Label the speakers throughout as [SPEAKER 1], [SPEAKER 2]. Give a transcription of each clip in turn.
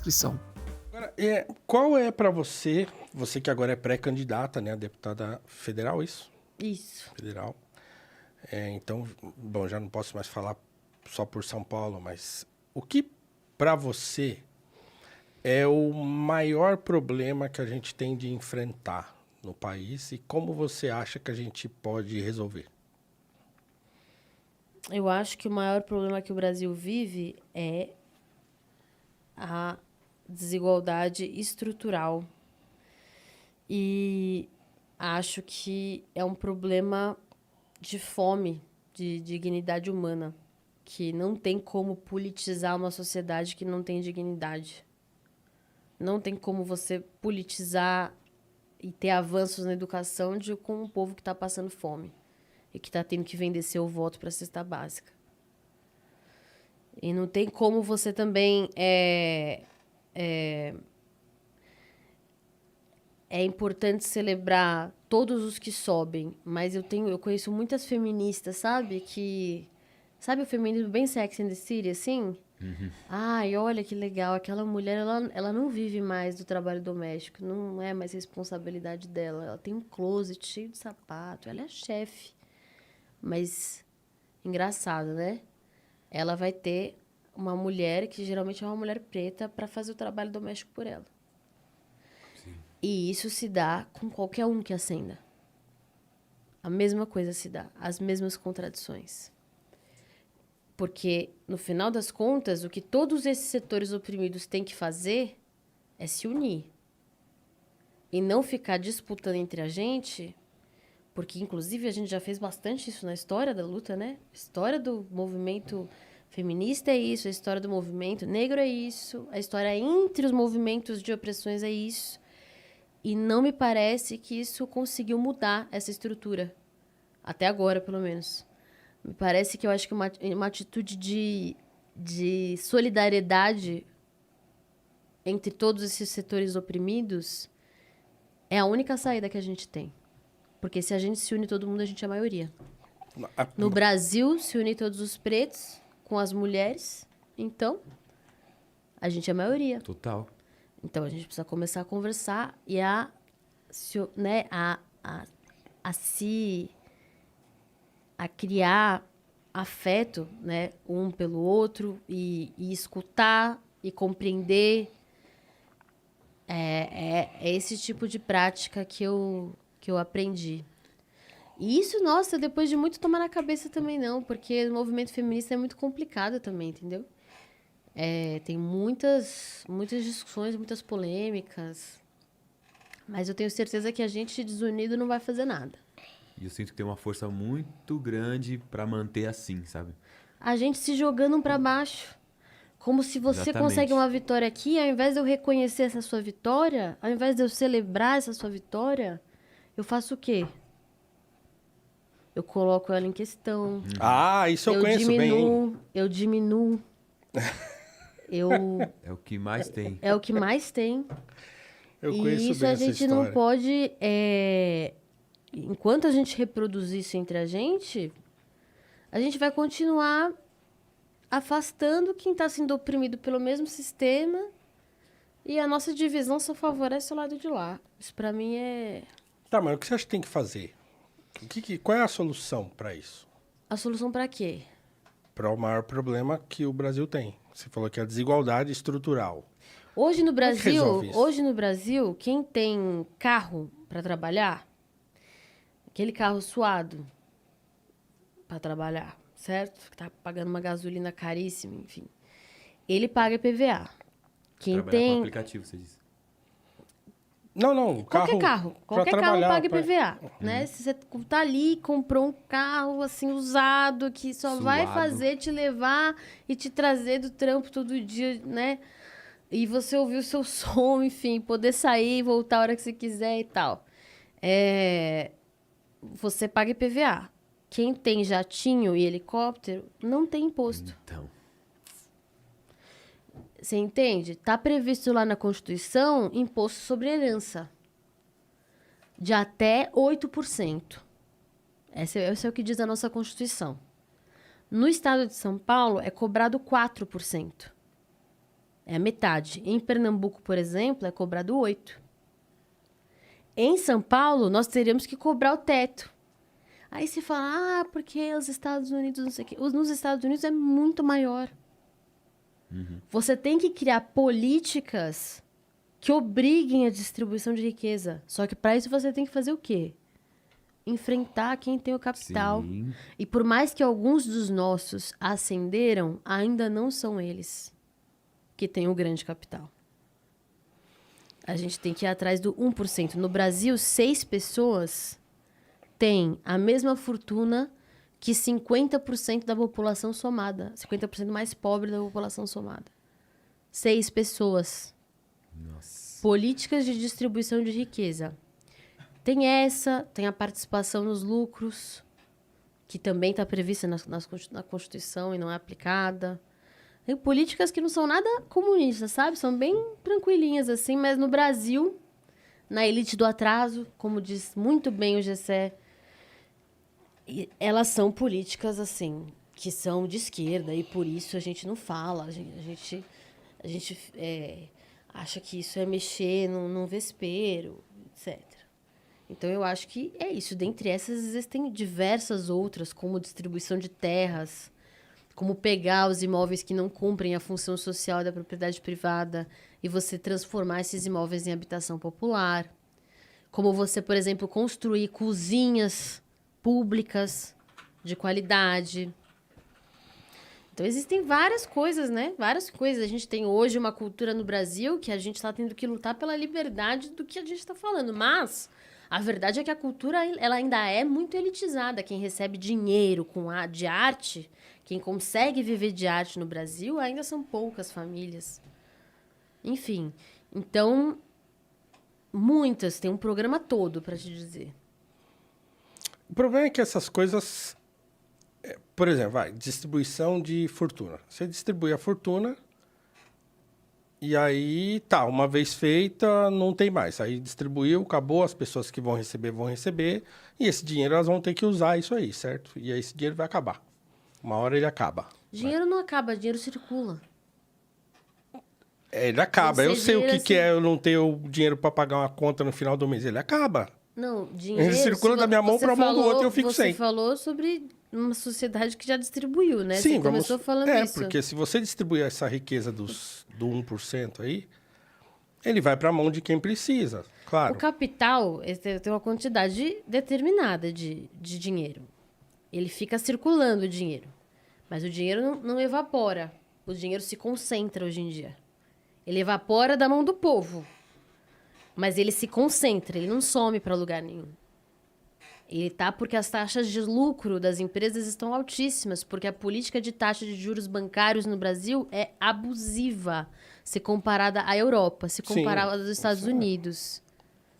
[SPEAKER 1] descrição.
[SPEAKER 2] Agora, qual é para você que agora é pré-candidata, né, a deputada federal, isso?
[SPEAKER 3] Isso.
[SPEAKER 2] Federal. Então, bom, já não posso mais falar só por São Paulo, mas o que para você é o maior problema que a gente tem de enfrentar no país e como você acha que a gente pode resolver?
[SPEAKER 3] Eu acho que o maior problema que o Brasil vive é a desigualdade estrutural. E acho que é um problema de fome, de dignidade humana, que não tem como politizar uma sociedade que não tem dignidade. Não tem como você politizar e ter avanços na educação com um povo que está passando fome e que está tendo que vender seu voto para a cesta básica. E não tem como você também... É importante celebrar todos os que sobem, mas eu conheço muitas feministas, sabe? Sabe o feminismo bem Sex and the City, assim?
[SPEAKER 4] Uhum.
[SPEAKER 3] Ai, olha que legal, aquela mulher, ela não vive mais do trabalho doméstico, não é mais responsabilidade dela. Ela tem um closet cheio de sapato, ela é a chefe. Mas, engraçado, né? Ela vai ter uma mulher, que geralmente é uma mulher preta, para fazer o trabalho doméstico por ela.
[SPEAKER 4] Sim.
[SPEAKER 3] E isso se dá com qualquer um que ascenda. A mesma coisa se dá, as mesmas contradições. Porque, no final das contas, o que todos esses setores oprimidos têm que fazer é se unir. E não ficar disputando entre a gente, porque, inclusive, a gente já fez bastante isso na história da luta, né? A história do movimento feminista é isso, a história do movimento negro é isso, a história entre os movimentos de opressões é isso. E não me parece que isso conseguiu mudar essa estrutura. Até agora, pelo menos. Me parece que eu acho que uma atitude de solidariedade entre todos esses setores oprimidos é a única saída que a gente tem. Porque se a gente se une todo mundo, a gente é a maioria. No Brasil, se unir todos os pretos com as mulheres, então, a gente é a maioria.
[SPEAKER 4] Total.
[SPEAKER 3] Então, a gente precisa começar a conversar e a criar afeto, né, um pelo outro e escutar e compreender. É esse tipo de prática que eu aprendi. E isso, nossa, depois de muito tomar na cabeça também não, porque o movimento feminista é muito complicado também, entendeu? Tem muitas discussões, muitas polêmicas, mas eu tenho certeza que a gente desunido não vai fazer nada.
[SPEAKER 4] E eu sinto que tem uma força muito grande pra manter assim, sabe?
[SPEAKER 3] A gente se jogando pra baixo. Como se você
[SPEAKER 4] Exatamente.
[SPEAKER 3] consegue uma vitória aqui, ao invés de eu reconhecer essa sua vitória, ao invés de eu celebrar essa sua vitória, eu faço o quê? Eu coloco ela em questão.
[SPEAKER 2] Ah, isso eu conheço bem.
[SPEAKER 3] Eu diminuo.
[SPEAKER 4] É o que mais tem.
[SPEAKER 3] É o que mais tem.
[SPEAKER 2] Eu
[SPEAKER 3] E
[SPEAKER 2] conheço
[SPEAKER 3] isso
[SPEAKER 2] bem
[SPEAKER 3] a
[SPEAKER 2] essa
[SPEAKER 3] gente
[SPEAKER 2] história.
[SPEAKER 3] não pode... Enquanto a gente reproduzir isso entre a gente vai continuar afastando quem está sendo oprimido pelo mesmo sistema e a nossa divisão só favorece o lado de lá. Isso para mim é...
[SPEAKER 2] Tá, mas o que você acha que tem que fazer? Qual é a solução para isso?
[SPEAKER 3] A solução para quê?
[SPEAKER 2] Para o maior problema que o Brasil tem. Você falou que é a desigualdade estrutural.
[SPEAKER 3] Hoje no
[SPEAKER 2] Como é que resolve
[SPEAKER 3] Brasil,
[SPEAKER 2] isso?
[SPEAKER 3] quem tem carro para trabalhar, aquele carro suado para trabalhar, certo? Que tá pagando uma gasolina caríssima, enfim. Ele paga IPVA. Quem
[SPEAKER 4] Trabalhar com
[SPEAKER 3] tem
[SPEAKER 4] aplicativo, você disse.
[SPEAKER 2] Não,
[SPEAKER 3] qualquer carro
[SPEAKER 2] pra trabalhar,
[SPEAKER 3] paga
[SPEAKER 2] pra-
[SPEAKER 3] IPVA, né? Se você tá ali, comprou um carro assim usado que só vai
[SPEAKER 4] Suado.
[SPEAKER 3] fazer te levar e te trazer do trampo todo dia, né? E você ouvir o seu som, enfim, poder sair e voltar a hora que você quiser e tal. Você paga IPVA. Quem tem jatinho e helicóptero não tem imposto.
[SPEAKER 4] Então.
[SPEAKER 3] Você entende? Está previsto lá na Constituição imposto sobre herança de até 8%. Esse é o que diz a nossa Constituição. No estado de São Paulo, é cobrado 4%. É a metade. Em Pernambuco, por exemplo, é cobrado 8. Em São Paulo, nós teríamos que cobrar o teto. Aí você fala, porque os Estados Unidos, não sei o quê. Nos Estados Unidos é muito maior. Você tem que criar políticas que obriguem a distribuição de riqueza. Só que para isso você tem que fazer o quê? Enfrentar quem tem o capital.
[SPEAKER 4] Sim.
[SPEAKER 3] E por mais que alguns dos nossos ascenderam, ainda não são eles que têm o grande capital. A gente tem que ir atrás do 1%. No Brasil, 6 pessoas têm a mesma fortuna que 50% da população somada. 50% mais pobre da população somada. 6 pessoas.
[SPEAKER 4] Nossa.
[SPEAKER 3] Políticas de distribuição de riqueza. Tem essa, tem a participação nos lucros, que também está prevista na Constituição e não é aplicada. Tem políticas que não são nada comunistas, sabe? São bem tranquilinhas, assim, mas no Brasil, na elite do atraso, como diz muito bem o Gessé, elas são políticas, assim, que são de esquerda, e por isso a gente não fala, a gente acha que isso é mexer num vespeiro, etc. Então, eu acho que é isso. Dentre essas, existem diversas outras, como distribuição de terras, como pegar os imóveis que não cumprem a função social da propriedade privada e você transformar esses imóveis em habitação popular. Como você, por exemplo, construir cozinhas públicas de qualidade. Então, existem várias coisas, né? Várias coisas. A gente tem hoje uma cultura no Brasil que a gente está tendo que lutar pela liberdade do que a gente está falando. Mas a verdade é que a cultura ela ainda é muito elitizada. Quem recebe dinheiro de arte, quem consegue viver de arte no Brasil, ainda são poucas famílias. Enfim, então, muitas. Tem um programa todo para te dizer.
[SPEAKER 2] O problema é que essas coisas... Por exemplo, distribuição de fortuna. Você distribui a fortuna e aí, uma vez feita, não tem mais. Aí distribuiu, acabou, as pessoas que vão receber, e esse dinheiro elas vão ter que usar isso aí, certo? E aí esse dinheiro vai acabar. Uma hora ele acaba.
[SPEAKER 3] Dinheiro não acaba, dinheiro circula.
[SPEAKER 2] Ele acaba. Eu sei o que,
[SPEAKER 3] assim...
[SPEAKER 2] que é eu não ter o dinheiro para pagar uma conta no final do mês. Ele acaba.
[SPEAKER 3] Não, dinheiro...
[SPEAKER 2] Ele circula da minha mão para a mão do outro e eu fico sem.
[SPEAKER 3] Você falou sobre uma sociedade que já distribuiu, né?
[SPEAKER 2] Sim,
[SPEAKER 3] você começou falando isso.
[SPEAKER 2] Porque se você distribuir essa riqueza do 1% aí, ele vai para a mão de quem precisa, claro.
[SPEAKER 3] O capital tem uma quantidade determinada de dinheiro. Ele fica circulando o dinheiro. Mas o dinheiro não evapora. O dinheiro se concentra hoje em dia. Ele evapora da mão do povo. Mas ele se concentra, ele não some para lugar nenhum. Ele tá porque as taxas de lucro das empresas estão altíssimas, porque a política de taxa de juros bancários no Brasil é abusiva, se comparada à Europa, se comparada aos Estados Unidos.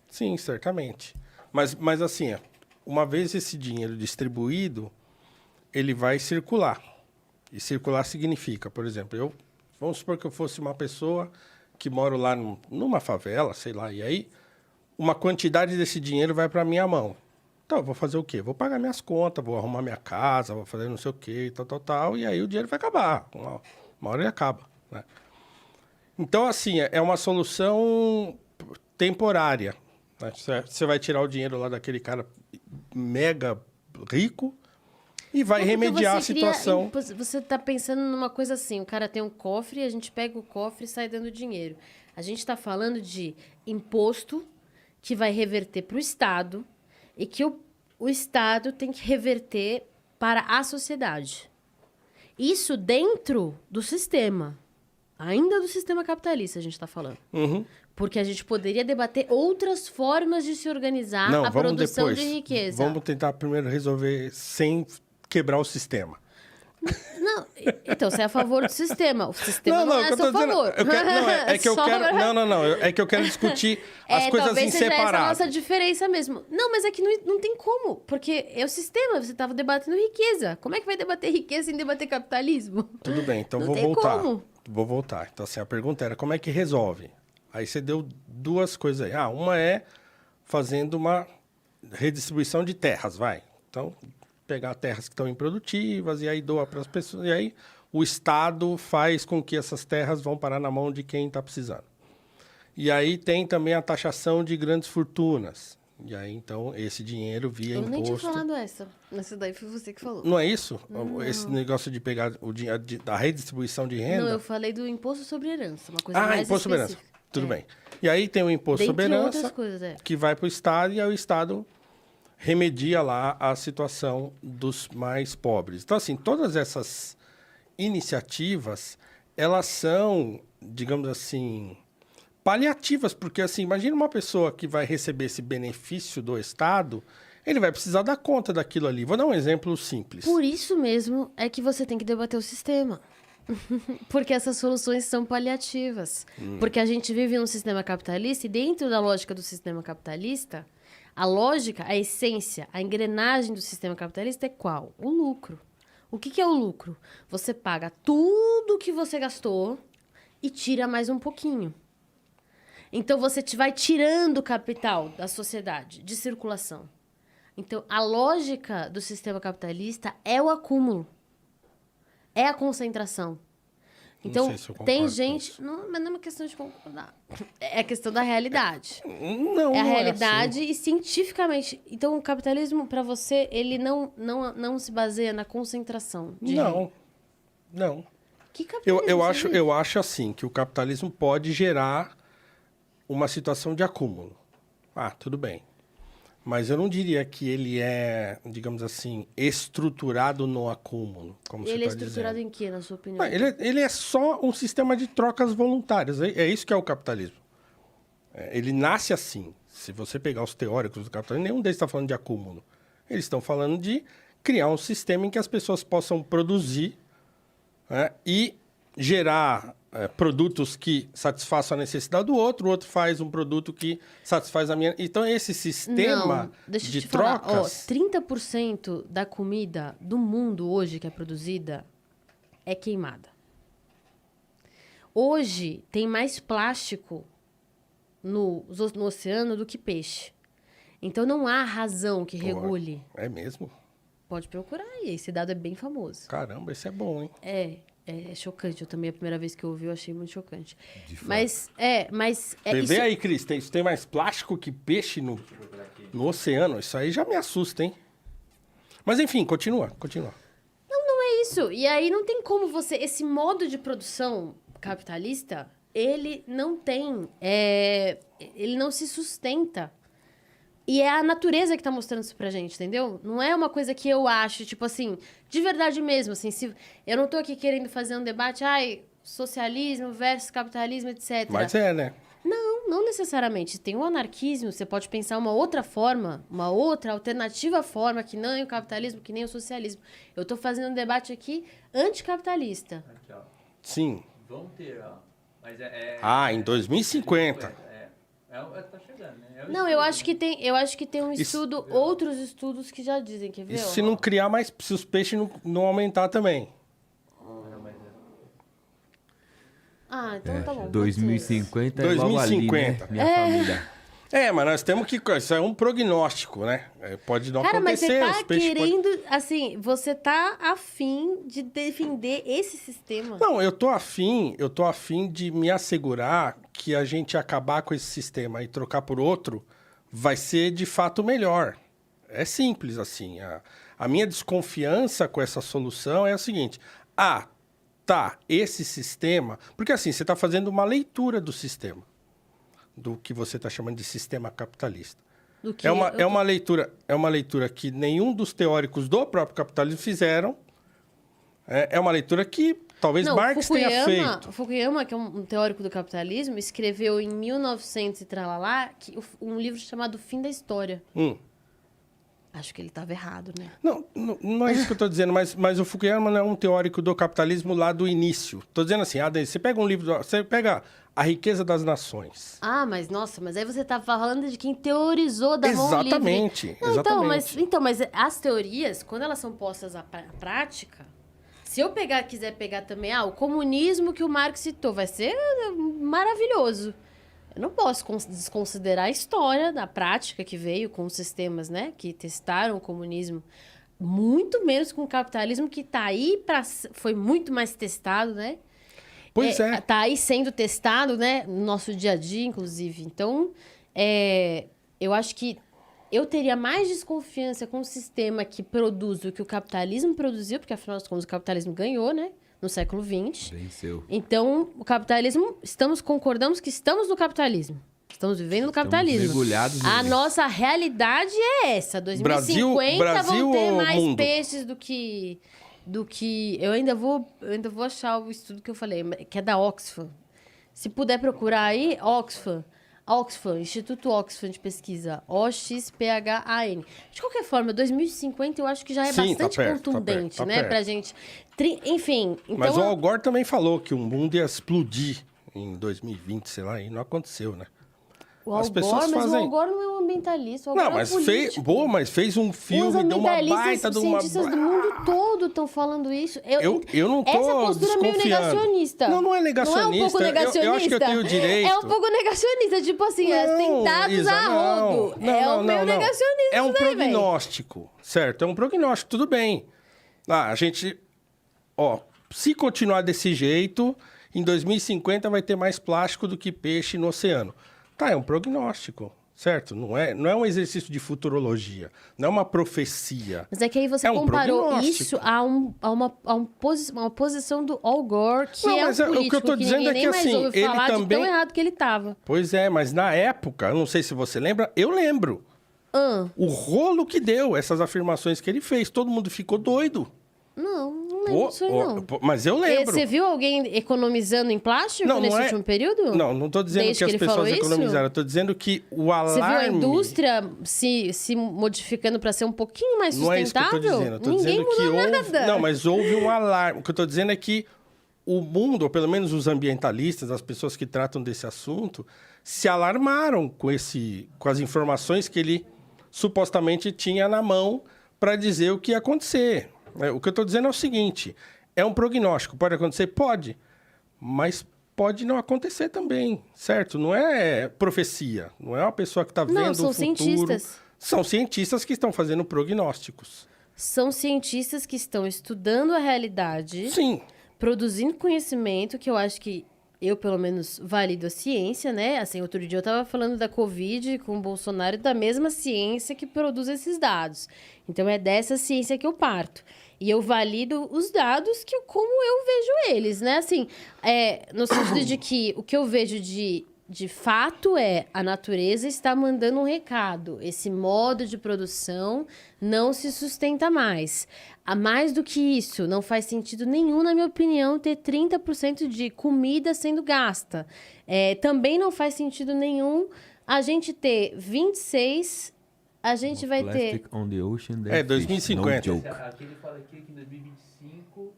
[SPEAKER 2] Sim, certamente. Mas assim, uma vez esse dinheiro distribuído, ele vai circular. E circular significa, por exemplo, vamos supor que eu fosse uma pessoa que moro lá numa favela, sei lá, e aí uma quantidade desse dinheiro vai para minha mão. Então, eu vou fazer o quê? Vou pagar minhas contas, vou arrumar minha casa, vou fazer não sei o quê, tal, e aí o dinheiro vai acabar. Uma hora ele acaba, né? Então, assim, é uma solução temporária, né? Você vai tirar o dinheiro lá daquele cara mega rico e vai remediar a situação.
[SPEAKER 3] Você está pensando numa coisa assim, o cara tem um cofre, a gente pega o cofre e sai dando dinheiro. A gente está falando de imposto que vai reverter para o Estado e que o Estado tem que reverter para a sociedade. Isso dentro do sistema. Ainda do sistema capitalista a gente está falando.
[SPEAKER 2] Uhum.
[SPEAKER 3] Porque a gente poderia debater outras formas de se organizar a produção de riqueza.
[SPEAKER 2] Vamos tentar primeiro resolver sem quebrar o sistema.
[SPEAKER 3] Não, então você é a favor do sistema. O sistema não é a seu favor.
[SPEAKER 2] É que eu quero discutir as coisas em separado.
[SPEAKER 3] Talvez seja essa a nossa diferença mesmo. Não, mas é que não tem como. Porque é o sistema, você estava debatendo riqueza. Como é que vai debater riqueza sem debater capitalismo?
[SPEAKER 2] Tudo bem, então vou voltar. Vou voltar. Então, assim, a pergunta era como é que resolve? Aí você deu duas coisas aí. Uma é fazendo uma redistribuição de terras, vai. Então, pegar terras que estão improdutivas e aí doa para as pessoas. E aí o Estado faz com que essas terras vão parar na mão de quem está precisando. E aí tem também a taxação de grandes fortunas. E aí, então, esse dinheiro via
[SPEAKER 3] Eu
[SPEAKER 2] imposto...
[SPEAKER 3] nem tinha falado essa. Essa daí foi você que falou.
[SPEAKER 2] Não é isso?
[SPEAKER 3] Não.
[SPEAKER 2] Esse negócio de pegar o dinheiro da redistribuição de renda?
[SPEAKER 3] Não, eu falei do imposto sobre herança, uma coisa mais
[SPEAKER 2] imposto sobre herança.
[SPEAKER 3] específica.
[SPEAKER 2] Tudo bem. E aí tem o imposto sobre
[SPEAKER 3] Dentre
[SPEAKER 2] herança,
[SPEAKER 3] outras coisas,
[SPEAKER 2] que vai para o Estado, e aí o Estado remedia lá a situação dos mais pobres. Então, assim, todas essas iniciativas, elas são, digamos assim, paliativas, porque, assim, imagina uma pessoa que vai receber esse benefício do Estado, ele vai precisar dar conta daquilo ali. Vou dar um exemplo simples.
[SPEAKER 3] Por isso mesmo é que você tem que debater o sistema. Porque essas soluções são paliativas. Porque a gente vive num sistema capitalista e dentro da lógica do sistema capitalista, a lógica, a essência, a engrenagem do sistema capitalista é qual? O lucro. O que é o lucro? Você paga tudo que você gastou e tira mais um pouquinho. Então, você vai tirando capital da sociedade, de circulação. Então, a lógica do sistema capitalista é o acúmulo. É a concentração. Então,
[SPEAKER 2] sei se eu concordo
[SPEAKER 3] tem
[SPEAKER 2] com
[SPEAKER 3] gente...
[SPEAKER 2] isso.
[SPEAKER 3] Não, mas não é uma questão de concordar. É questão da realidade.
[SPEAKER 2] Não,
[SPEAKER 3] É a
[SPEAKER 2] não
[SPEAKER 3] realidade
[SPEAKER 2] assim.
[SPEAKER 3] e cientificamente. Então, o capitalismo, para você, ele não se baseia na concentração de renda.
[SPEAKER 2] Não.
[SPEAKER 3] Que capitalismo
[SPEAKER 2] Eu acho assim, que o capitalismo pode gerar uma situação de acúmulo. Tudo bem. Mas eu não diria que ele é, digamos assim, estruturado no acúmulo, como você
[SPEAKER 3] Ele é
[SPEAKER 2] está
[SPEAKER 3] estruturado
[SPEAKER 2] dizendo.
[SPEAKER 3] em quê, na sua opinião?
[SPEAKER 2] Ele é só um sistema de trocas voluntárias. É isso que é o capitalismo. Ele nasce assim. Se você pegar os teóricos do capitalismo, nenhum deles está falando de acúmulo. Eles estão falando de criar um sistema em que as pessoas possam produzir, né, e gerar produtos que satisfaçam a necessidade do outro, o outro faz um produto que satisfaz a minha... Então, esse sistema
[SPEAKER 3] deixa eu
[SPEAKER 2] de
[SPEAKER 3] te falar,
[SPEAKER 2] trocas...
[SPEAKER 3] 30% da comida do mundo hoje que é produzida é queimada. Hoje, tem mais plástico no oceano do que peixe. Então, não há razão que regule.
[SPEAKER 2] É mesmo?
[SPEAKER 3] Pode procurar aí, esse dado é bem famoso.
[SPEAKER 2] Caramba, esse é bom, hein?
[SPEAKER 3] É chocante. Eu também, a primeira vez que eu ouvi, eu achei muito chocante.
[SPEAKER 4] De fato.
[SPEAKER 3] Mas
[SPEAKER 2] Vê
[SPEAKER 3] isso,
[SPEAKER 2] aí, Cris, tem mais plástico que peixe no oceano? Isso aí já me assusta, hein? Mas, enfim, continua.
[SPEAKER 3] é isso. E aí não tem como você... Esse modo de produção capitalista, ele não tem... ele não se sustenta. E é a natureza que tá mostrando isso pra gente, entendeu? Não é uma coisa que eu acho, tipo assim, de verdade mesmo, assim, se eu não tô aqui querendo fazer um debate, socialismo versus capitalismo, etc.
[SPEAKER 2] Mas né?
[SPEAKER 3] Não necessariamente. Tem o anarquismo, você pode pensar uma outra forma, uma outra alternativa forma, que não é o capitalismo, que nem o socialismo. Eu tô fazendo um debate aqui anticapitalista.
[SPEAKER 1] Aqui, ó.
[SPEAKER 2] Sim.
[SPEAKER 1] Vão ter, ó. Mas
[SPEAKER 2] Em 2050.
[SPEAKER 1] Tá chegando, né?
[SPEAKER 3] Não, eu acho que tem um estudo, outros estudos que já dizem, quer ver?
[SPEAKER 2] Isso
[SPEAKER 3] ó?
[SPEAKER 2] se não criar mais... Se os peixes não aumentar também.
[SPEAKER 3] Então tá bom. pode
[SPEAKER 4] 2050 é logo ali, né?
[SPEAKER 2] 2050.
[SPEAKER 4] Minha família.
[SPEAKER 2] Mas nós temos que... Isso é um prognóstico, né? Pode não
[SPEAKER 3] Cara, mas
[SPEAKER 2] acontecer.
[SPEAKER 3] você
[SPEAKER 2] os
[SPEAKER 3] tá
[SPEAKER 2] peixes
[SPEAKER 3] querendo, assim, você tá afim de defender esse sistema.
[SPEAKER 2] Não, eu tô afim de me assegurar que a gente acabar com esse sistema e trocar por outro vai ser de fato melhor. É simples assim. A minha desconfiança com essa solução é a seguinte: esse sistema... Porque assim, você está fazendo uma leitura do sistema, do que você está chamando de sistema capitalista.
[SPEAKER 3] Do que
[SPEAKER 2] É uma leitura que nenhum dos teóricos do próprio capitalismo fizeram. É uma leitura que talvez Marx tenha feito.
[SPEAKER 3] Fukuyama, que é um teórico do capitalismo, escreveu em 1900 e tralalá um livro chamado Fim da História. Acho que ele estava errado, né?
[SPEAKER 2] Não é isso que eu estou dizendo, mas o Fukuyama não é um teórico do capitalismo lá do início. Estou dizendo assim, você pega um livro, você pega A Riqueza das Nações.
[SPEAKER 3] Mas aí você tá falando de quem teorizou da mão livre.
[SPEAKER 2] Exatamente.
[SPEAKER 3] Mas as teorias, quando elas são postas à prática, se eu quiser pegar também, o comunismo que o Marx citou, vai ser maravilhoso. Eu não posso desconsiderar a história da prática que veio com os sistemas, né, que testaram o comunismo. muito menos com o capitalismo que tá aí foi muito mais testado, né?
[SPEAKER 2] Pois é.
[SPEAKER 3] Tá aí sendo testado, né? No nosso dia a dia, inclusive. Então, eu acho que eu teria mais desconfiança com o sistema que produz do que o capitalismo produziu, porque afinal das contas o capitalismo ganhou, né? No século XX.
[SPEAKER 4] Venceu.
[SPEAKER 3] Então, o capitalismo, concordamos que estamos no capitalismo. Estamos vivendo no capitalismo.
[SPEAKER 4] mergulhados
[SPEAKER 3] A
[SPEAKER 4] nele.
[SPEAKER 3] nossa realidade é essa. 2050
[SPEAKER 2] Brasil
[SPEAKER 3] vão ter
[SPEAKER 2] ou
[SPEAKER 3] mais
[SPEAKER 2] mundo?
[SPEAKER 3] peixes do que eu ainda vou achar o estudo que eu falei, que é da Oxfam. Se puder procurar aí, Oxfam, Instituto Oxfam de Pesquisa, OXPHAN. De qualquer forma, 2050 eu acho que já é
[SPEAKER 2] Sim, tá
[SPEAKER 3] bastante
[SPEAKER 2] perto,
[SPEAKER 3] contundente,
[SPEAKER 2] tá
[SPEAKER 3] né,
[SPEAKER 2] perto.
[SPEAKER 3] pra gente. Enfim, então
[SPEAKER 2] Mas o Al Gore também falou que o mundo ia explodir em 2020, sei lá, e não aconteceu, né?
[SPEAKER 3] o Al
[SPEAKER 2] as
[SPEAKER 3] Gore,
[SPEAKER 2] pessoas
[SPEAKER 3] mas
[SPEAKER 2] fazem-
[SPEAKER 3] o Al Gore não é um ambientalista, o Al
[SPEAKER 2] Não,
[SPEAKER 3] Gore
[SPEAKER 2] mas
[SPEAKER 3] é um político.
[SPEAKER 2] mas fez um
[SPEAKER 3] Os
[SPEAKER 2] filme, deu uma
[SPEAKER 3] ambientalistas,
[SPEAKER 2] baita
[SPEAKER 3] os
[SPEAKER 2] de uma...
[SPEAKER 3] cientistas do mundo todo estão falando isso.
[SPEAKER 2] Eu não tô
[SPEAKER 3] Essa postura meio
[SPEAKER 2] desconfiando.
[SPEAKER 3] negacionista.
[SPEAKER 2] Não é negacionista.
[SPEAKER 3] Não é um pouco negacionista?
[SPEAKER 2] Eu acho que eu tenho direito.
[SPEAKER 3] É um pouco negacionista. Tipo assim, tem dados
[SPEAKER 2] Isa,
[SPEAKER 3] a rodo. Meio negacionista
[SPEAKER 2] É um
[SPEAKER 3] isso daí, velho.
[SPEAKER 2] prognóstico, certo? É um prognóstico, tudo bem. A gente... se continuar desse jeito, em 2050 vai ter mais plástico do que peixe no oceano. Tá, é um prognóstico, certo? Não é um exercício de futurologia, não é uma profecia.
[SPEAKER 3] Mas é que aí você
[SPEAKER 2] É um
[SPEAKER 3] comparou
[SPEAKER 2] prognóstico.
[SPEAKER 3] isso a uma posição do Al Gore, que
[SPEAKER 2] Não,
[SPEAKER 3] é um
[SPEAKER 2] mas o que eu
[SPEAKER 3] político
[SPEAKER 2] tô dizendo
[SPEAKER 3] ninguém
[SPEAKER 2] é que,
[SPEAKER 3] nem mais
[SPEAKER 2] assim,
[SPEAKER 3] ouve
[SPEAKER 2] ele
[SPEAKER 3] falar de
[SPEAKER 2] também-
[SPEAKER 3] tão errado que ele tava.
[SPEAKER 2] Pois é, mas na época, eu não sei se você lembra, eu lembro. O rolo que deu essas afirmações que ele fez, todo mundo ficou doido.
[SPEAKER 3] Não lembro disso aí, não.
[SPEAKER 2] Mas eu lembro.
[SPEAKER 3] Você viu alguém economizando em plástico nesse último período?
[SPEAKER 2] Não tô dizendo
[SPEAKER 3] Desde
[SPEAKER 2] que as
[SPEAKER 3] ele falou
[SPEAKER 2] pessoas
[SPEAKER 3] isso?
[SPEAKER 2] economizaram. Eu tô dizendo que o
[SPEAKER 3] Você viu a
[SPEAKER 2] alarme...
[SPEAKER 3] indústria se modificando para ser um pouquinho mais
[SPEAKER 2] Não é isso que eu
[SPEAKER 3] sustentável?
[SPEAKER 2] tô dizendo. Eu tô
[SPEAKER 3] Ninguém
[SPEAKER 2] dizendo que
[SPEAKER 3] mudou
[SPEAKER 2] houve...
[SPEAKER 3] nada.
[SPEAKER 2] Não, mas houve um alarme. O que eu tô dizendo é que o mundo, ou pelo menos os ambientalistas, as pessoas que tratam desse assunto, se alarmaram com as informações que ele supostamente tinha na mão para dizer o que ia acontecer. O que eu estou dizendo é o seguinte: é um prognóstico. Pode acontecer? Pode. Mas pode não acontecer também, certo? Não é profecia. Não é uma pessoa que está vendo
[SPEAKER 3] Não, são
[SPEAKER 2] o futuro.
[SPEAKER 3] cientistas.
[SPEAKER 2] São cientistas que estão fazendo prognósticos.
[SPEAKER 3] São cientistas que estão estudando a realidade,
[SPEAKER 2] Sim.
[SPEAKER 3] produzindo conhecimento, que eu acho que eu, pelo menos, valido a ciência, né? Assim, outro dia eu estava falando da Covid com o Bolsonaro, da mesma ciência que produz esses dados. Então, é dessa ciência que eu parto. E eu valido os dados como eu vejo eles, né? Assim, no sentido de que o que eu vejo de fato a natureza está mandando um recado. Esse modo de produção não se sustenta mais. A mais do que isso, não faz sentido nenhum, na minha opinião, ter 30% de comida sendo gasta. Também não faz sentido nenhum a gente ter 26... A gente vai ter...
[SPEAKER 4] Plastic on the ocean,
[SPEAKER 2] 2050.
[SPEAKER 4] No joke.
[SPEAKER 1] Aqui ele fala aqui que em 2025,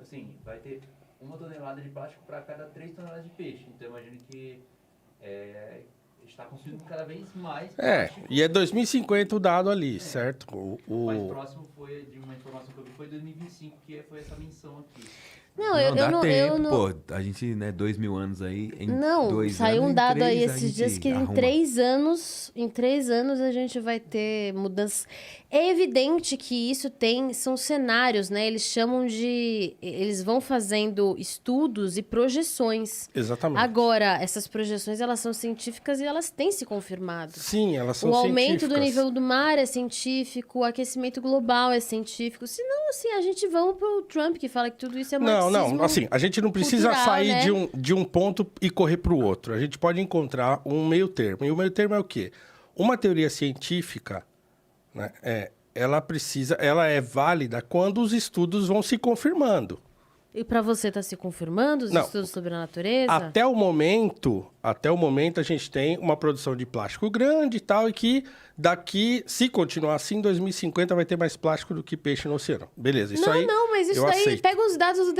[SPEAKER 1] assim, vai ter 1 tonelada de plástico para cada 3 toneladas de peixe. Então, eu imagino que está consumindo cada vez mais plástico.
[SPEAKER 2] E é 2050 o dado ali, certo?
[SPEAKER 1] O mais próximo foi, de uma informação que eu vi, foi 2025, que foi essa menção aqui.
[SPEAKER 3] Não, eu
[SPEAKER 4] dá
[SPEAKER 3] não...
[SPEAKER 4] tempo,
[SPEAKER 3] eu não...
[SPEAKER 4] pô. A gente, 2.000 anos aí,
[SPEAKER 3] Não,
[SPEAKER 4] 2
[SPEAKER 3] saiu
[SPEAKER 4] anos,
[SPEAKER 3] um
[SPEAKER 4] em
[SPEAKER 3] dado
[SPEAKER 4] 3
[SPEAKER 3] aí
[SPEAKER 4] a
[SPEAKER 3] esses
[SPEAKER 4] gente
[SPEAKER 3] dias que
[SPEAKER 4] arruma.
[SPEAKER 3] em 3 anos a gente vai ter mudanças. É evidente que isso são cenários, né? Eles vão fazendo estudos e projeções.
[SPEAKER 2] Exatamente.
[SPEAKER 3] Agora, essas projeções, elas são científicas e elas têm se confirmado.
[SPEAKER 2] Sim, elas são
[SPEAKER 3] O aumento do
[SPEAKER 2] científicas.
[SPEAKER 3] nível do mar é científico, o aquecimento global é científico. Senão, assim, a gente vamos pro Trump, que fala que tudo isso é
[SPEAKER 2] Não,
[SPEAKER 3] marxismo.
[SPEAKER 2] assim, a gente não precisa
[SPEAKER 3] cultural,
[SPEAKER 2] sair
[SPEAKER 3] né?
[SPEAKER 2] de um ponto e correr para o outro. A gente pode encontrar um meio termo. E o meio termo é o quê? Uma teoria científica, né, ela é válida quando os estudos vão se confirmando.
[SPEAKER 3] E pra você tá se confirmando os
[SPEAKER 2] Não.
[SPEAKER 3] estudos sobre a natureza?
[SPEAKER 2] Até o momento a gente tem uma produção de plástico grande e tal, e que daqui, se continuar assim, em 2050 vai ter mais plástico do que peixe no oceano. Beleza, isso aí
[SPEAKER 3] Mas isso
[SPEAKER 2] eu
[SPEAKER 3] daí,
[SPEAKER 2] aceito.
[SPEAKER 3] pega os dados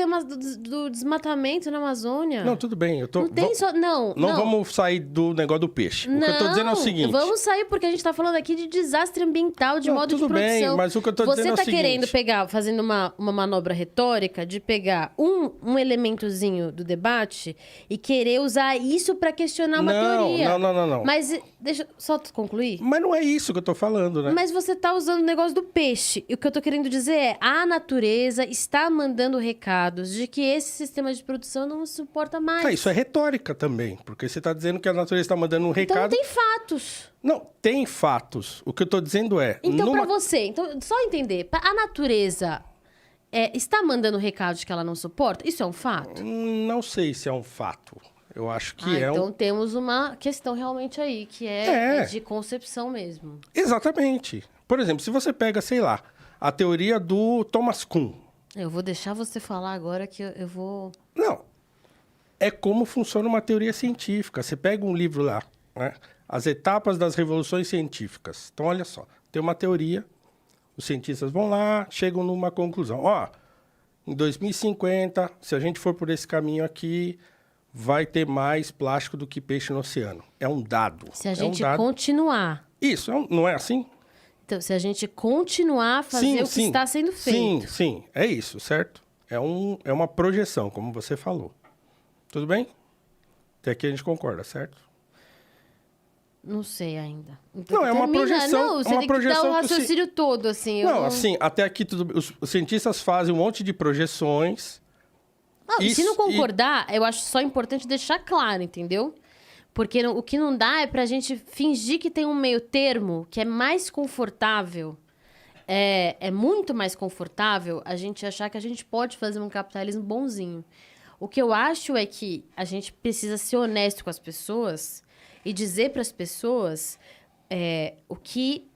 [SPEAKER 3] do desmatamento na Amazônia.
[SPEAKER 2] Não, tudo bem, eu tô...
[SPEAKER 3] Não tem só... Não
[SPEAKER 2] vamos sair do negócio do peixe. O que eu tô dizendo é o seguinte...
[SPEAKER 3] Vamos sair porque a gente tá falando aqui de desastre ambiental, de
[SPEAKER 2] Não,
[SPEAKER 3] modo de
[SPEAKER 2] tudo bem,
[SPEAKER 3] produção.
[SPEAKER 2] mas o que eu tô
[SPEAKER 3] Você
[SPEAKER 2] dizendo é o
[SPEAKER 3] tá
[SPEAKER 2] seguinte...
[SPEAKER 3] querendo pegar, fazendo uma manobra retórica, de pegar pegar um elementozinho do debate e querer usar isso para questionar uma teoria.
[SPEAKER 2] Não.
[SPEAKER 3] Mas deixa só tu concluir.
[SPEAKER 2] Mas não é isso que eu tô falando, né?
[SPEAKER 3] Mas você tá usando o negócio do peixe. E o que eu tô querendo dizer é, a natureza está mandando recados de que esse sistema de produção não suporta mais.
[SPEAKER 2] Isso é retórica também, porque você tá dizendo que a natureza está mandando um
[SPEAKER 3] Então não
[SPEAKER 2] recado...
[SPEAKER 3] tem fatos.
[SPEAKER 2] Não, tem fatos. O que eu tô dizendo é...
[SPEAKER 3] Então, pra você, só entender, a natureza está mandando recados que ela não suporta? Isso é um fato?
[SPEAKER 2] Não sei se é um fato. Eu acho que
[SPEAKER 3] Então temos uma questão realmente aí, que é de concepção mesmo.
[SPEAKER 2] Exatamente. Por exemplo, se você pega, sei lá, a teoria do Thomas Kuhn.
[SPEAKER 3] Eu vou deixar você falar agora que eu vou...
[SPEAKER 2] Não. É como funciona uma teoria científica. Você pega um livro lá, né? As etapas das revoluções científicas. Então, olha só. Tem uma teoria, os cientistas vão lá, chegam numa conclusão. Ó, em 2050, se a gente for por esse caminho aqui, vai ter mais plástico do que peixe no oceano. É um dado.
[SPEAKER 3] Se a gente continuar...
[SPEAKER 2] Isso, não é assim?
[SPEAKER 3] Então, se a gente continuar a fazer o que está sendo feito.
[SPEAKER 2] Sim, é isso, certo? É uma projeção, como você falou. Tudo bem? Até aqui a gente concorda, certo?
[SPEAKER 3] Não sei ainda.
[SPEAKER 2] Então, não, é uma projeção.
[SPEAKER 3] Não, você
[SPEAKER 2] uma
[SPEAKER 3] tem
[SPEAKER 2] projeção
[SPEAKER 3] que dar o raciocínio todo, assim.
[SPEAKER 2] Não, assim, até aqui os cientistas fazem um monte de projeções.
[SPEAKER 3] Não, e se não concordar, eu acho só importante deixar claro, entendeu? Porque o que não dá é pra gente fingir que tem um meio termo que é mais confortável. É muito mais confortável a gente achar que a gente pode fazer um capitalismo bonzinho. O que eu acho é que a gente precisa ser honesto com as pessoas e dizer para as pessoas o que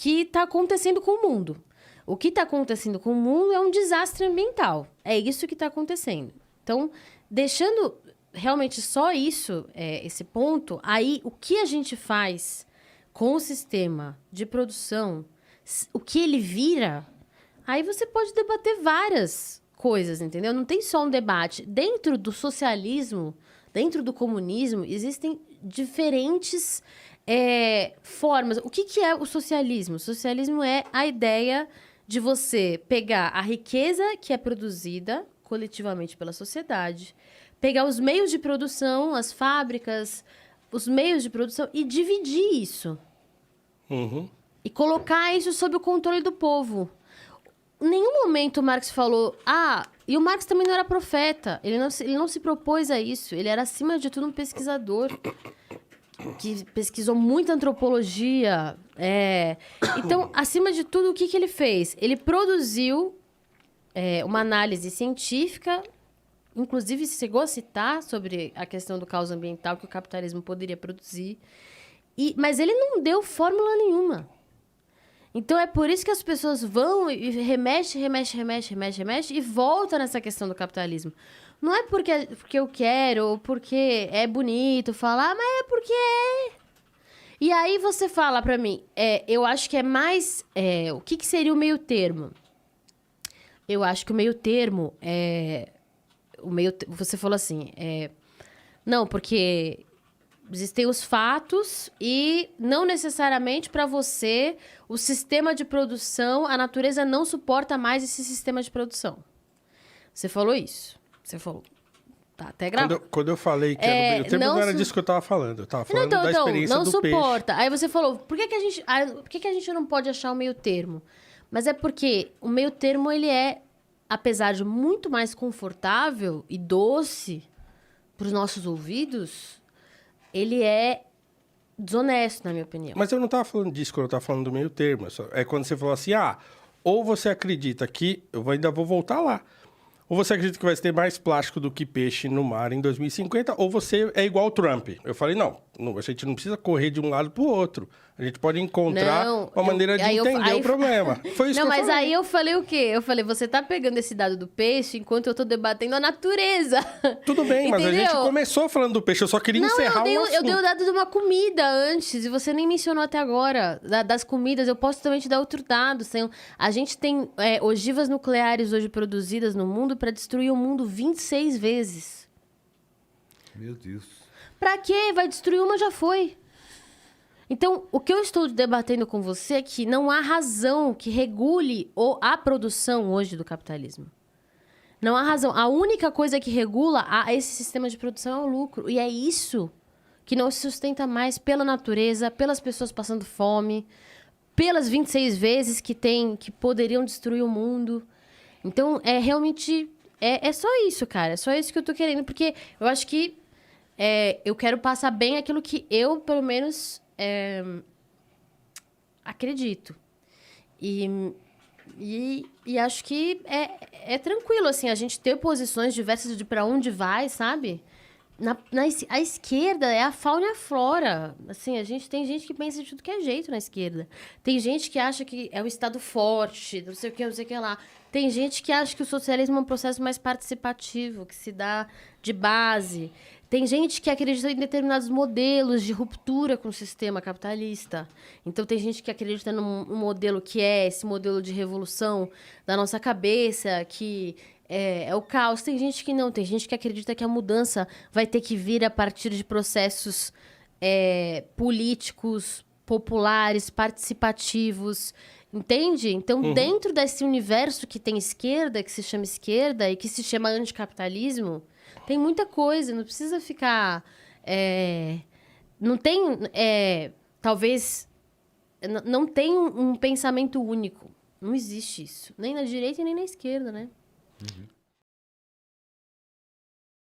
[SPEAKER 3] está acontecendo com o mundo. O que está acontecendo com o mundo é um desastre ambiental. É isso que está acontecendo. Então, deixando realmente só isso, esse ponto, aí o que a gente faz com o sistema de produção, o que ele vira, aí você pode debater várias coisas, entendeu? Não tem só um debate. Dentro do socialismo, dentro do comunismo, existem diferentes formas. O que é o socialismo? O socialismo é a ideia de você pegar a riqueza que é produzida coletivamente pela sociedade, pegar os meios de produção, as fábricas, os meios de produção e dividir isso.
[SPEAKER 2] Uhum.
[SPEAKER 3] E colocar isso sob o controle do povo. Em nenhum momento o Marx falou... E o Marx também não era profeta. Ele não se propôs a isso. Ele era, acima de tudo, um pesquisador que pesquisou muita antropologia. Então, acima de tudo, o que ele fez? Ele produziu uma análise científica, inclusive chegou a citar sobre a questão do caos ambiental que o capitalismo poderia produzir. Mas ele não deu fórmula nenhuma. Então, é por isso que as pessoas vão e remexe e volta nessa questão do capitalismo. Não é porque eu quero ou porque é bonito falar, mas é porque é. E aí você fala pra mim, eu acho que é mais... o que seria o meio termo? Eu acho que o meio termo você falou assim, não, porque... Existem os fatos e não necessariamente para você o sistema de produção, a natureza não suporta mais esse sistema de produção. Você falou isso. Você falou. Tá até gravado.
[SPEAKER 2] Quando eu falei que era o meio termo, não era disso que eu estava falando. Eu estava falando da experiência
[SPEAKER 3] não
[SPEAKER 2] do
[SPEAKER 3] suporta.
[SPEAKER 2] peixe.
[SPEAKER 3] Aí você falou, por que a gente não pode achar o meio termo? Mas é porque o meio termo, ele é, apesar de muito mais confortável e doce para os nossos ouvidos... Ele é desonesto, na minha opinião.
[SPEAKER 2] Mas eu não estava falando disso quando eu estava falando do meio termo. É quando você falou assim, ou você acredita que... Eu ainda vou voltar lá. Ou você acredita que vai ter mais plástico do que peixe no mar em 2050, ou você é igual o Trump. Eu falei, não, a gente não precisa correr de um lado para o outro. A gente pode encontrar uma maneira de entender o problema. Foi isso que eu falei. Não,
[SPEAKER 3] mas aí eu falei o quê? Eu falei, você tá pegando esse dado do peixe enquanto eu tô debatendo a natureza.
[SPEAKER 2] Tudo bem, mas a gente começou falando do peixe. Eu só queria encerrar o assunto.
[SPEAKER 3] Eu dei o dado de uma comida antes, e você nem mencionou até agora. Das comidas, eu posso também te dar outro dado. A gente tem ogivas nucleares hoje produzidas no mundo para destruir o mundo 26 vezes.
[SPEAKER 4] Meu Deus.
[SPEAKER 3] Pra quê? Vai destruir uma, já foi. Então, o que eu estou debatendo com você é que não há razão que regule a produção hoje do capitalismo. Não há razão. A única coisa que regula esse sistema de produção é o lucro. E é isso que não se sustenta mais pela natureza, pelas pessoas passando fome, pelas 26 vezes que poderiam destruir o mundo. Então, é realmente... É só isso, cara. É só isso que eu tô querendo. Porque eu acho que eu quero passar bem aquilo que eu, pelo menos, acredito. E acho que é tranquilo, assim, a gente ter posições diversas de pra onde vai, sabe? A esquerda é a fauna e a flora. Assim, tem gente que pensa de tudo que é jeito na esquerda. Tem gente que acha que é o Estado forte, não sei o que, não sei o que lá. Tem gente que acha que o socialismo é um processo mais participativo, que se dá de base. Tem gente que acredita em determinados modelos de ruptura com o sistema capitalista. Então, tem gente que acredita num modelo que é esse modelo de revolução da nossa cabeça, que é o caos. Tem gente que não. Tem gente que acredita que a mudança vai ter que vir a partir de processos políticos, populares, participativos. Entende? Então, dentro desse universo que tem esquerda, que se chama esquerda e que se chama anticapitalismo, tem muita coisa. Não precisa ficar... não tem... talvez... Não tem um pensamento único. Não existe isso. Nem na direita e nem na esquerda, né?
[SPEAKER 4] Uhum.